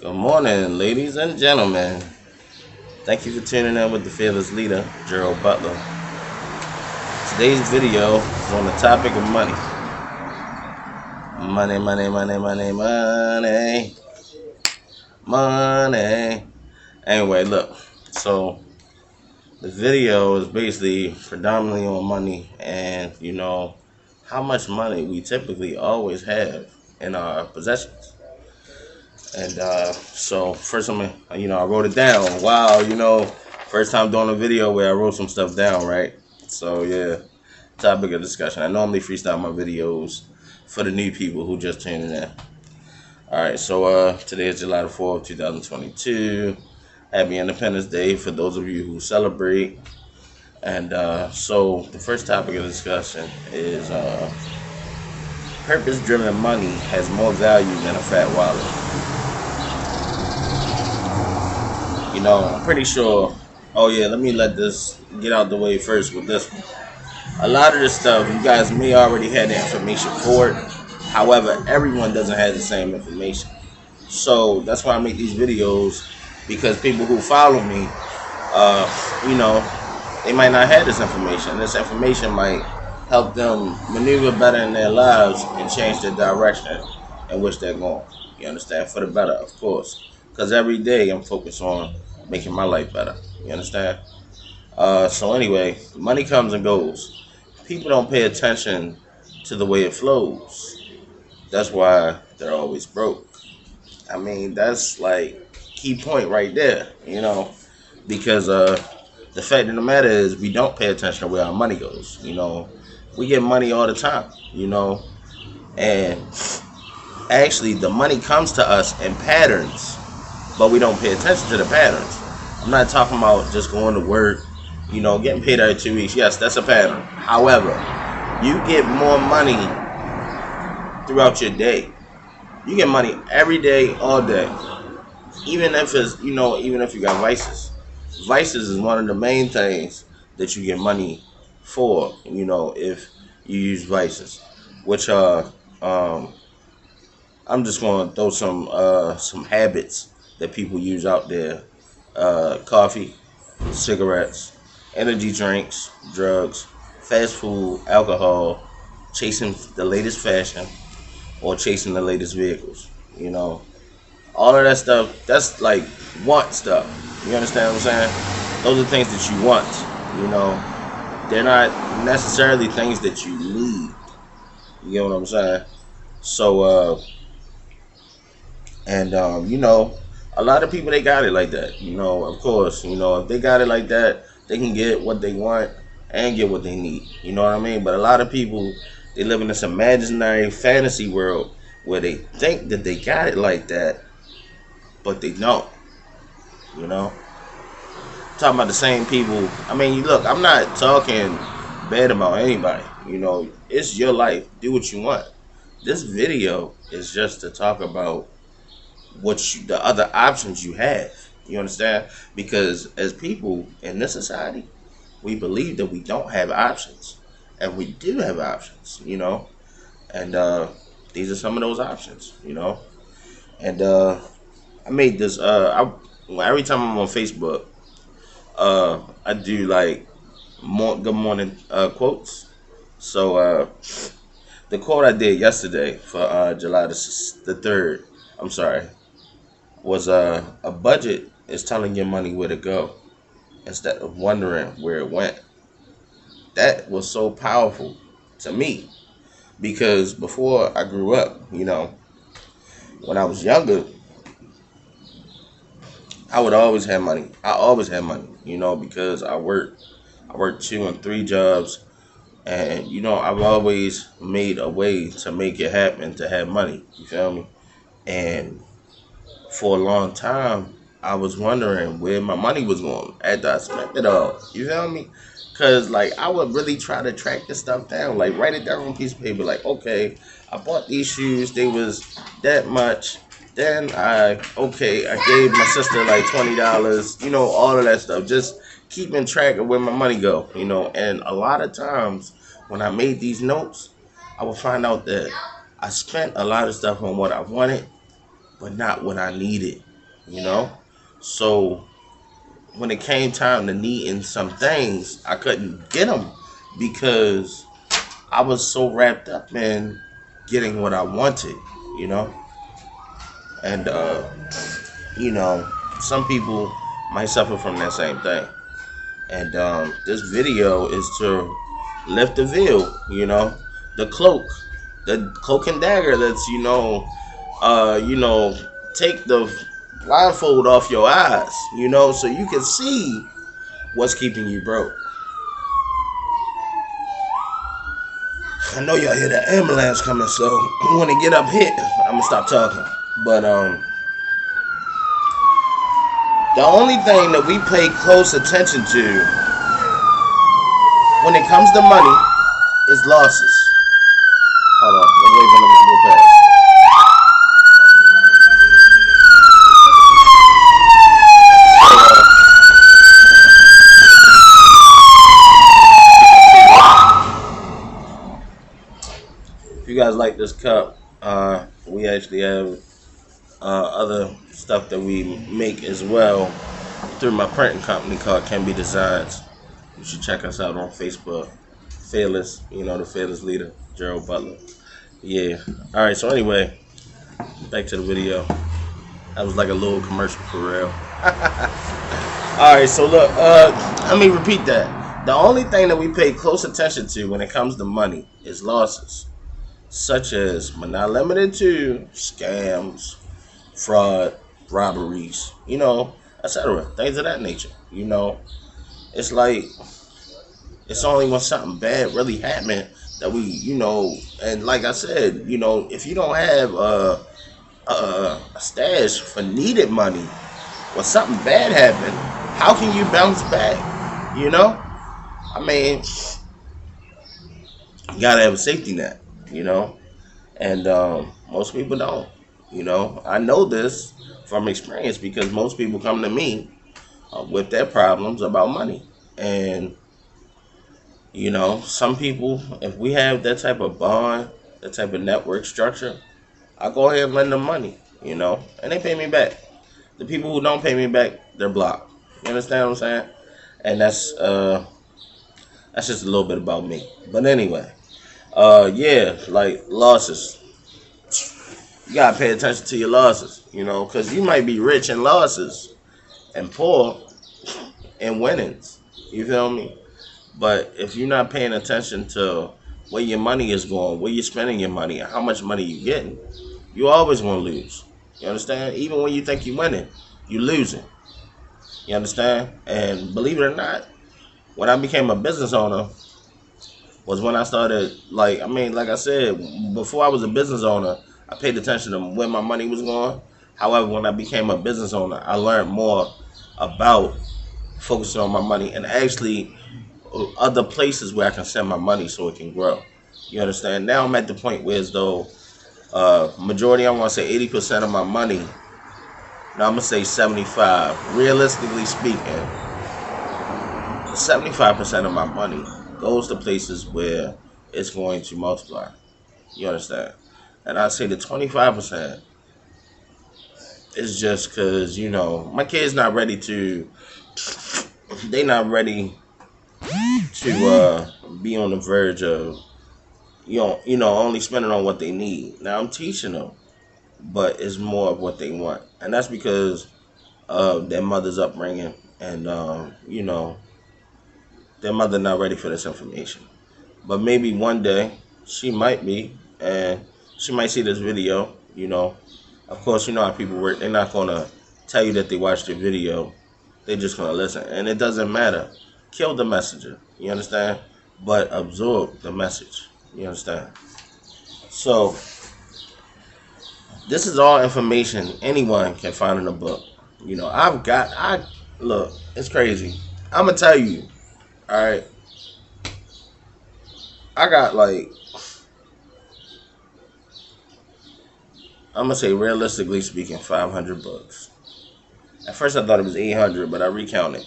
Good morning, ladies and gentlemen. Thank you for tuning in with the Fearless Leader Gerald Butler. Today's video is on the topic of money. Money, money, money, money, money, money. Anyway, look. So the video is basically predominantly on money and, how much money we typically always have in our possessions. And so first I wrote it down. Wow, first time doing a video where I wrote some stuff down, right? So yeah, topic of discussion. I normally freestyle my videos for the new people who just tuned in. All right, so today is July the 4th, 2022. Happy Independence Day for those of you who celebrate. And so the first topic of discussion is purpose-driven money has more value than a fat wallet. I'm pretty sure. Oh yeah, let me let this get out the way first with this one. A lot of this stuff, you guys may already have the information for it. However, everyone doesn't have the same information. So that's why I make these videos, because people who follow me, they might not have this information. This information might help them maneuver better in their lives and change the direction in which they're going. You understand? For the better, of course. Because every day I'm focused on making my life better. You understand? So anyway, money comes and goes. People don't pay attention to the way it flows. That's why they're always broke. I mean, that's like key point right there, because the fact of the matter is we don't pay attention to where our money goes. We get money all the time, and actually the money comes to us in patterns, but we don't pay attention to the patterns. I'm not talking about just going to work, getting paid every 2 weeks. Yes, that's a pattern. However, you get more money throughout your day. You get money every day, all day. Even if it's, even if you got vices. Vices is one of the main things that you get money for, if you use vices. Which are, I'm just going to throw some habits that people use out there. Coffee, cigarettes, energy drinks, drugs, fast food, alcohol, chasing the latest fashion, or chasing the latest vehicles. All of that stuff, that's like want stuff. You understand what I'm saying? Those are things that you want. They're not necessarily things that you need. You get what I'm saying? So, a lot of people, they got it like that. Of course, if they got it like that, they can get what they want and get what they need. You know what I mean? But a lot of people, they live in this imaginary fantasy world where they think that they got it like that, but they don't. Talking about the same people. I mean, look, I'm not talking bad about anybody. It's your life. Do what you want. This video is just to talk about the other options you have. You understand? Because as people in this society, we believe that we don't have options, and we do have options. And these are some of those options. And I made this. Every time I'm on Facebook, I do like good morning quotes. So the quote I did yesterday for July the 3rd. I'm sorry. Was a budget is telling your money where to go instead of wondering where it went. That was so powerful to me, because before I grew up, when I was younger, I would always have money. I always had money, because I worked 2 and 3 jobs, and I've always made a way to make it happen to have money. You feel me? And for a long time, I was wondering where my money was going after I spent it all. You feel me? Because, I would really try to track this stuff down. Write it down on a piece of paper. Okay, I bought these shoes. They was that much. Then I gave my sister $20. All of that stuff. Just keeping track of where my money go. And a lot of times when I made these notes, I would find out that I spent a lot of stuff on what I wanted, but not what I needed. you know. So when it came time to needing some things, I couldn't get them because I was so wrapped up in getting what I wanted, you know. And you know, some people might suffer from that same thing. And this video is to lift the veil, you know, the cloak and dagger that's, you know, take the blindfold off your eyes, you know, so you can see what's keeping you broke. I know y'all hear the ambulance coming, so when they get up here, I'm gonna stop talking. But the only thing that we pay close attention to when it comes to money is losses. Hold on, let's wait for them to go past. If you guys like this cup, we actually have other stuff that we make as well through my printing company called Can Be Designs. You should check us out on Facebook. Fearless, you know, the Fearless Leader Gerald Butler. Yeah. All right. So anyway, back to the video. That was like a little commercial for real. All right. So look, let me repeat that. The only thing that we pay close attention to when it comes to money is losses, such as, but not limited to, scams, fraud, robberies, you know, etc. Things of that nature. You know, it's like it's only when something bad really happened that we, you know, and like I said, you know, if you don't have a stash for needed money when something bad happened, how can you bounce back? You know, I mean, you gotta have a safety net. You know, and most people don't. You know, I know this from experience because most people come to me with their problems about money. And, you know, some people, if we have that type of bond, that type of network structure, I go ahead and lend them money, you know, and they pay me back. The people who don't pay me back, they're blocked. You understand what I'm saying? And that's just a little bit about me. But anyway, yeah, like losses. You gotta pay attention to your losses, you know, because you might be rich in losses and poor in winnings. You feel me? But if you're not paying attention to where your money is going, where you're spending your money, and how much money you're getting, you always gonna lose. You understand? Even when you think you're winning, you're losing. You understand? And believe it or not, when I became a business owner, was when I started, like, I mean, like I said, before I was a business owner, I paid attention to where my money was going. However, when I became a business owner, I learned more about focusing on my money and actually other places where I can send my money so it can grow. You understand? Now I'm at the point where as though majority, I want to say 80% of my money, now I'm going to say 75. Realistically speaking, 75% of my money goes to places where it's going to multiply. You understand? And I say the 25% is just because, you know, my kids not ready to, they not ready to be on the verge of, you know, only spending on what they need. Now I'm teaching them, but it's more of what they want. And that's because of their mother's upbringing and, you know, their mother not ready for this information. But maybe one day she might be, and she might see this video, you know. Of course, you know how people work. They're not going to tell you that they watched the video. They're just going to listen. And it doesn't matter. Kill the messenger. You understand? But absorb the message. You understand? So, this is all information anyone can find in a book. You know, look, it's crazy. I'm going to tell you, all right? I got like, I'm going to say realistically speaking, 500 books. At first I thought it was 800, but I recounted.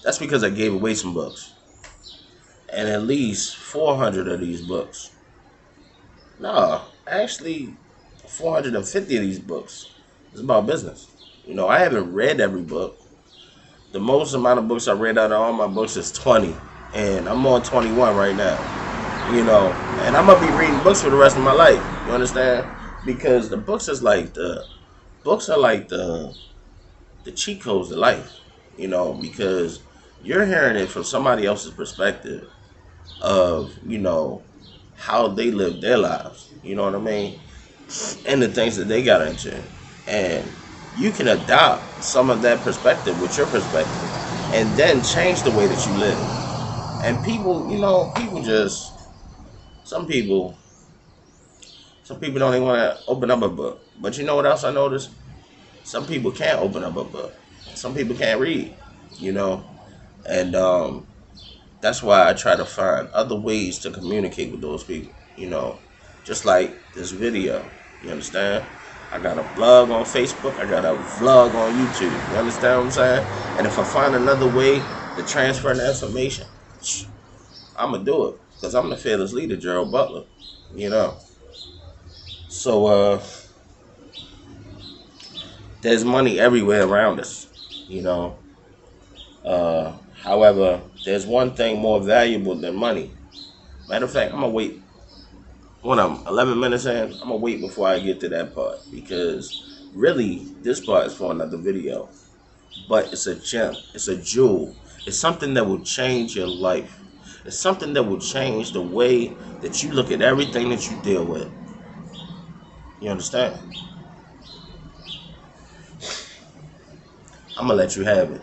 That's because I gave away some books. And at least 400 of these books. No, actually 450 of these books is about business. I haven't read every book. The most amount of books I read out of all my books is 20, and I'm on 21 right now. And I'm gonna be reading books for the rest of my life. You understand? Because the books are like the cheat codes to life. Because you're hearing it from somebody else's perspective of how they live their lives. You know what I mean? And the things that they got into, and you can adopt some of that perspective with your perspective, and then change the way that you live. And people, people just some people don't even want to open up a book. But you know what else I noticed? Some people can't open up a book. Some people can't read. You know, and that's why I try to find other ways to communicate with those people. Just like this video. You understand? I got a blog on Facebook. I got a vlog on YouTube. You understand what I'm saying? And if I find another way to transfer the information, I'm going to do it. Because I'm the Fearless Leader Gerald Butler. So, there's money everywhere around us. However, there's one thing more valuable than money. Matter of fact, I'm going to wait. When I'm 11 minutes in, I'm going to wait before I get to that part. Because really, this part is for another video. But it's a gem. It's a jewel. It's something that will change your life. It's something that will change the way that you look at everything that you deal with. You understand? I'm going to let you have it.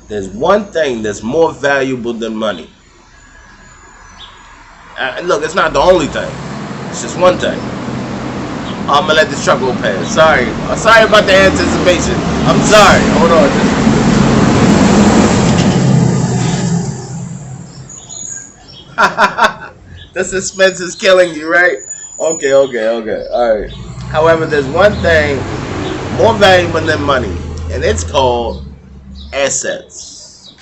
There's one thing that's more valuable than money. Look, it's not the only thing. It's just one thing. I'm going to let this truck go past. Sorry. I'm sorry about the anticipation. I'm sorry. Hold on. The suspense is killing you, right? Okay. All right. However, there's one thing more valuable than money, and it's called assets.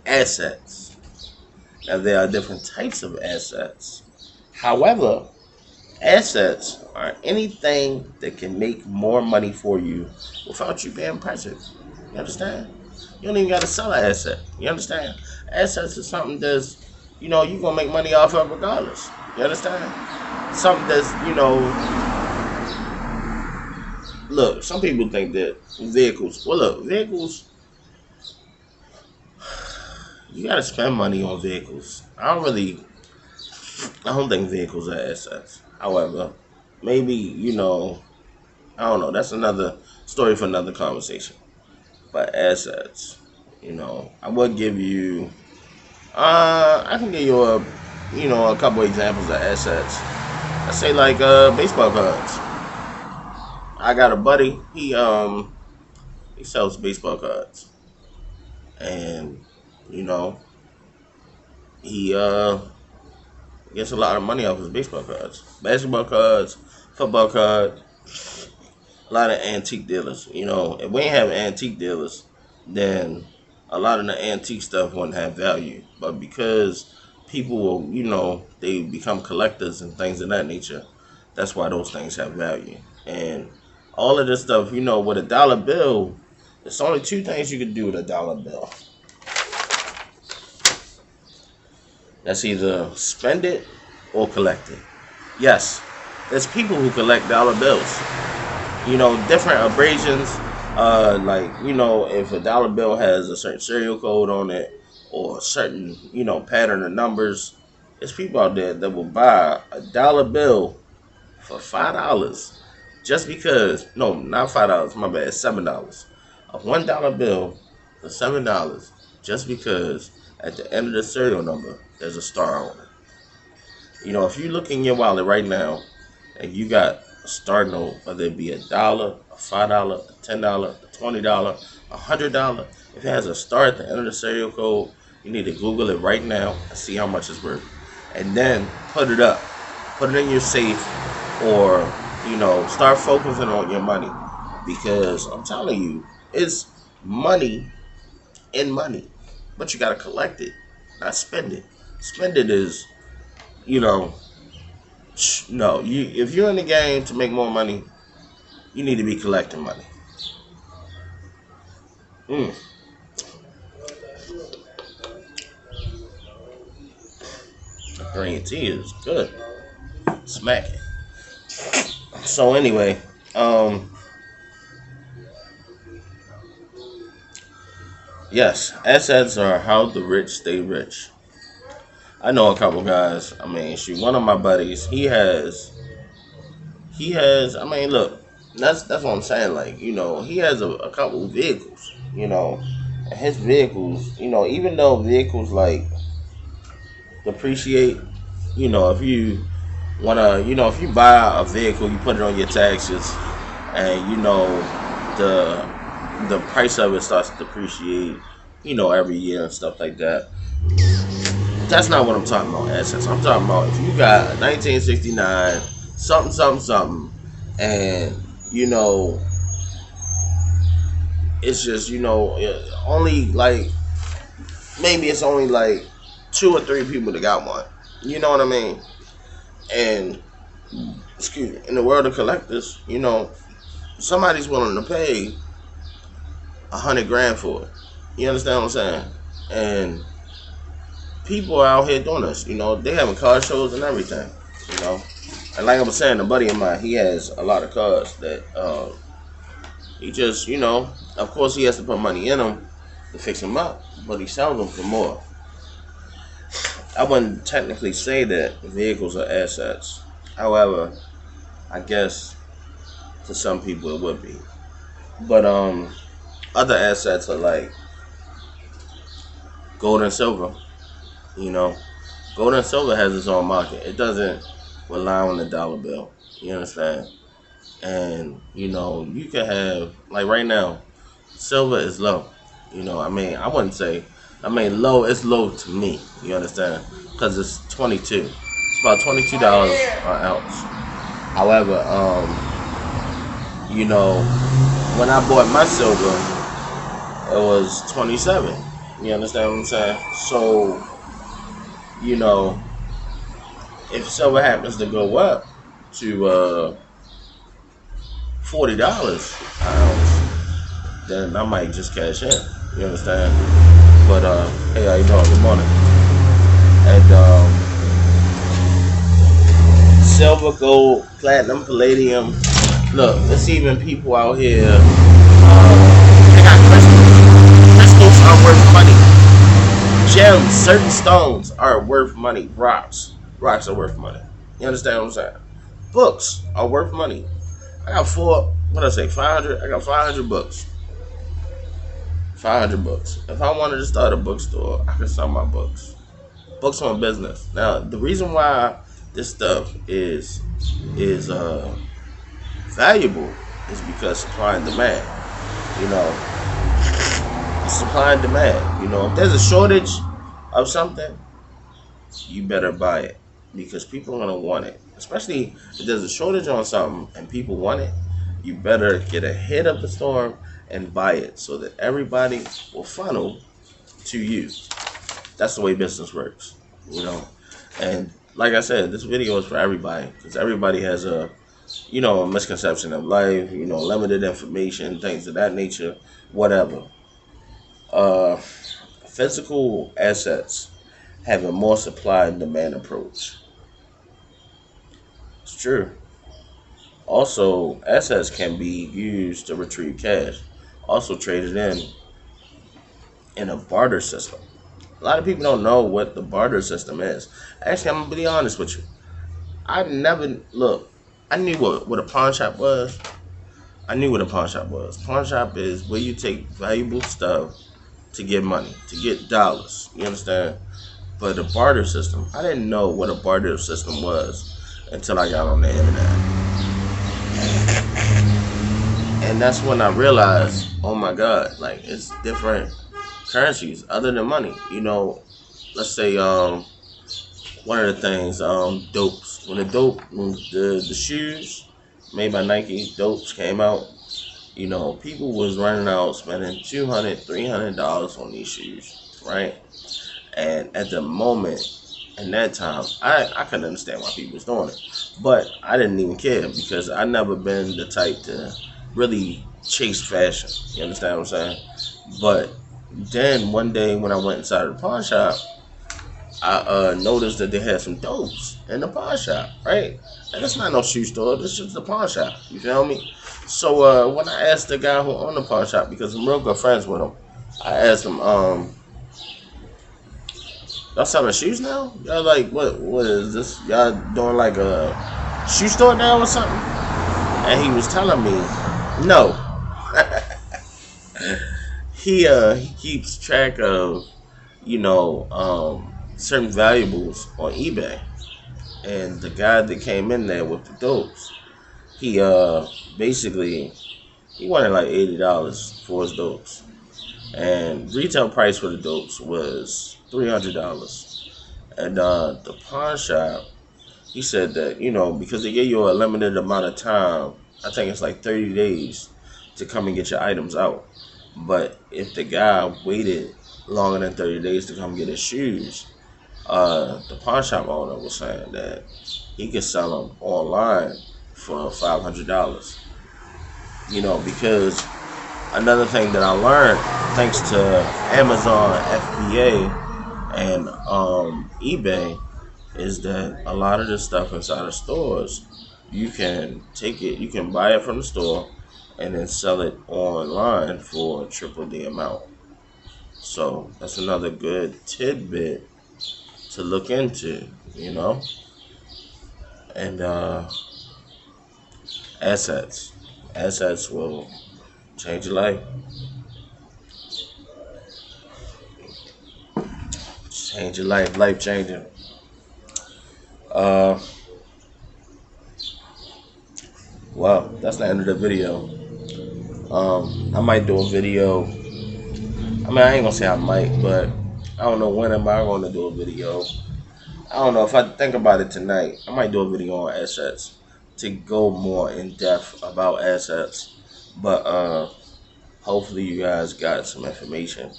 Assets. Now, there are different types of assets. However, assets are anything that can make more money for you without you being present. You understand? You don't even got to sell an asset. You understand? Assets is something that's, you're going to make money off of regardless. You understand? Something that's, look, some people think that vehicles, vehicles, you got to spend money on vehicles. I don't think vehicles are assets. However, maybe, I don't know. That's another story for another conversation. But assets, I would give you, I can give you a couple examples of assets. I say like baseball cards. I got a buddy. He sells baseball cards, and he gets a lot of money off his baseball cards, basketball cards, football cards. A lot of antique dealers. If we ain't have antique dealers, then a lot of the antique stuff wouldn't have value. But because people will, they become collectors and things of that nature, that's why those things have value. And all of this stuff, with a dollar bill, there's only two things you can do with a dollar bill. That's either spend it or collect it. Yes, there's people who collect dollar bills. Different abrasions. If a dollar bill has a certain serial code on it or a certain, pattern of numbers, there's people out there that will buy a dollar bill for $5 just because, no, not $5, my bad, $7. A $1 bill for $7 just because at the end of the serial number, there's a star on it. If you look in your wallet right now and you got a star note, whether it be $1, a $5, a $10, a $20, a $100, if it has a star at the end of the serial code, you need to Google it right now and see how much it's worth. And then put it up. Put it in your safe, or, start focusing on your money. Because I'm telling you, it's money in money. But you got to collect it, not spend it. Spend it is, no. If you're in the game to make more money, You need to be collecting money. Mm, green tea is good. Smack it. So anyway, um, yes, assets are how the rich stay rich. I know a couple guys. I mean, shoot, one of my buddies, he has. I mean, look, that's what I'm saying. Like, he has a couple vehicles. And his vehicles. Even though vehicles like depreciate. If you wanna, if you buy a vehicle, you put it on your taxes, and the the price of it starts to depreciate. Every year and stuff like that. That's not what I'm talking about, assets. I'm talking about if you got a 1969 something something something, and you know it's just only like maybe it's only like two or three people that got one. You know what I mean? And excuse me, in the world of collectors, somebody's willing to pay 100 grand for it. You understand what I'm saying? And people are out here doing this. They having car shows and everything. You know, and like I was saying, a buddy of mine, he has a lot of cars that he just, of course, he has to put money in them to fix them up, but he sells them for more. I wouldn't technically say that vehicles are assets. However, I guess to some people it would be. But other assets are like gold and silver. You know, gold and silver has its own market. It doesn't rely on the dollar bill. You understand? And you can have like right now, silver is low. I mean, I wouldn't say. I mean, low. It's low to me. You understand? Because it's 22. It's about $22 an ounce. However, when I bought my silver, it was 27. You understand what I'm saying? So, you know, if silver happens to go up to $40 an ounce, then I might just cash in. You understand? But hey, how you doing? Good morning. And silver, gold, platinum, palladium. Look, there's even people out here. They got crystals. Crystals are worth money. Gems, certain stones are worth money. Rocks are worth money. You understand what I'm saying? Books are worth money. I got what I say, 500. I got 500 books. 500 books. If I wanted to start a bookstore, I could sell my books. Books on business. Now, the reason why this stuff is valuable is because supply and demand. You know, supply and demand. If there's a shortage of something, you better buy it because people are gonna want it. Especially if there's a shortage on something and people want it, you better get ahead of the storm and buy it so that everybody will funnel to you. That's the way business works, And like I said, this video is for everybody because everybody has a misconception of life, limited information, things of that nature, whatever. Uh, Physical assets have a more supply and demand approach. It's true. Also, assets can be used to retrieve cash, also traded in a barter system. A lot of people don't know what the barter system is. Actually, I'm gonna be honest with you. I never look. I knew what a pawn shop was. I knew what a pawn shop was. Pawn shop is where you take valuable stuff to get money, to get dollars. You understand? But the barter system, I didn't know what a barter system was until I got on the internet. And that's when I realized, oh my God, like it's different currencies other than money. Let's say one of the things, dopes. When the shoes made by Nike, dopes came out, people was running out spending $200, $300 on these shoes, right? And at the moment, in that time, I couldn't understand why people was doing it. But I didn't even care because I never been the type to really chase fashion. You understand what I'm saying? But then one day when I went inside of the pawn shop, I noticed that they had some dopes in the pawn shop, right? And it's not no shoe store, this is the pawn shop. You feel me? So when I asked the guy who owned the pawn shop, because I'm real good friends with him, I asked him, y'all selling shoes now? Y'all like what is this? Y'all doing like a shoe store now or something? And he was telling me, no. He keeps track of, certain valuables on eBay. And the guy that came in there with the dopes, he basically he wanted like $80 for his dopes. And retail price for the dopes was $300. And the pawn shop, he said that, because they give you a limited amount of time, I think it's like 30 days to come and get your items out. But if the guy waited longer than 30 days to come get his shoes, the pawn shop owner was saying that he could sell them online for $500. Because another thing that I learned, thanks to Amazon FBA and eBay, is that a lot of this stuff inside of stores, you can you can buy it from the store and then sell it online for triple the amount. So that's another good tidbit to look into. And assets. Assets will change your life. Change your life. Life changing. Uh, well, that's the end of the video. I might do a video. I mean, I ain't gonna say I might, but I don't know when am I gonna do a video. I don't know if I think about it tonight. I might do a video on assets to go more in depth about assets. But hopefully you guys got some information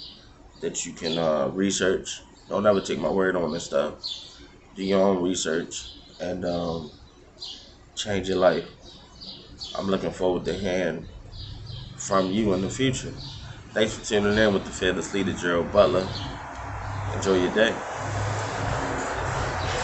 that you can research. Don't ever take my word on this stuff. Do your own research and change your life. I'm looking forward to hearing from you in the future. Thanks for tuning in with the Fearless Leader Gerald Butler. Enjoy your day.